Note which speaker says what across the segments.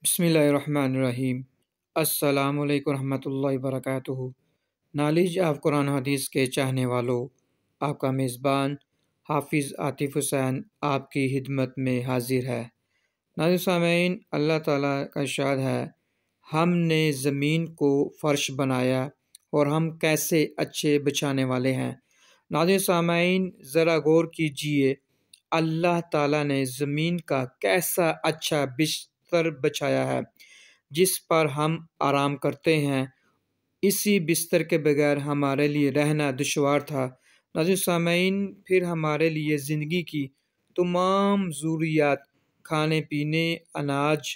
Speaker 1: بسم اللہ الرحمن الرحیم۔ السلام علیکم ورحمۃ اللہ وبرکاتہ۔ نالج آف قرآن حدیث کے چاہنے والوں، آپ کا میزبان حافظ عاطف حسین آپ کی خدمت میں حاضر ہے۔ ناظرین سامعین، اللہ تعالیٰ کا ارشاد ہے، ہم نے زمین کو فرش بنایا اور ہم کیسے اچھے بچھانے والے ہیں۔ ناظرین سامعین، ذرا غور کیجئے، اللہ تعالیٰ نے زمین کا کیسا اچھا بستر بچھایا ہے جس پر ہم آرام کرتے ہیں۔ اسی بستر کے بغیر ہمارے لیے رہنا دشوار تھا۔ ناظرین سامعین، پھر ہمارے لیے زندگی کی تمام ضروریات، کھانے پینے، اناج،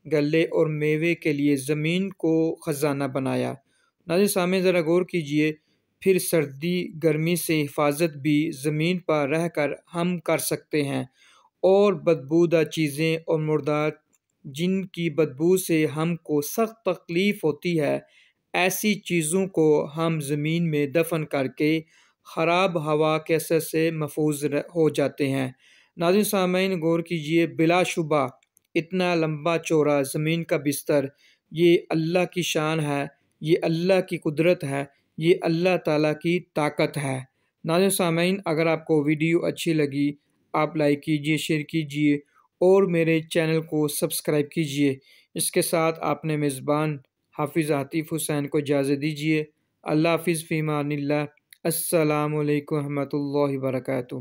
Speaker 1: غلے اور میوے کے لیے زمین کو خزانہ بنایا۔ ناظرین سامعین، ذرا غور کیجئے، پھر سردی گرمی سے حفاظت بھی زمین پر رہ کر ہم کر سکتے ہیں، اور بدبودار چیزیں اور مردار جن کی بدبو سے ہم کو سخت تکلیف ہوتی ہے، ایسی چیزوں کو ہم زمین میں دفن کر کے خراب ہوا کے اثر سے محفوظ ہو جاتے ہیں۔ ناظرین سامعین، غور کیجئے، بلا شبہ اتنا لمبا چوڑا زمین کا بستر، یہ اللہ کی شان ہے، یہ اللہ کی قدرت ہے، یہ اللہ تعالیٰ کی طاقت ہے۔ ناظرین سامعین، اگر آپ کو ویڈیو اچھی لگی، آپ لائک کیجئے، شیئر کیجئے اور میرے چینل کو سبسکرائب کیجئے۔ اس کے ساتھ آپ نے میزبان حافظ عاطف حسین کو اجازت دیجیے۔ اللہ حافظ، فی امان اللہ۔ السلام علیکم ورحمۃ اللہ وبرکاتہ۔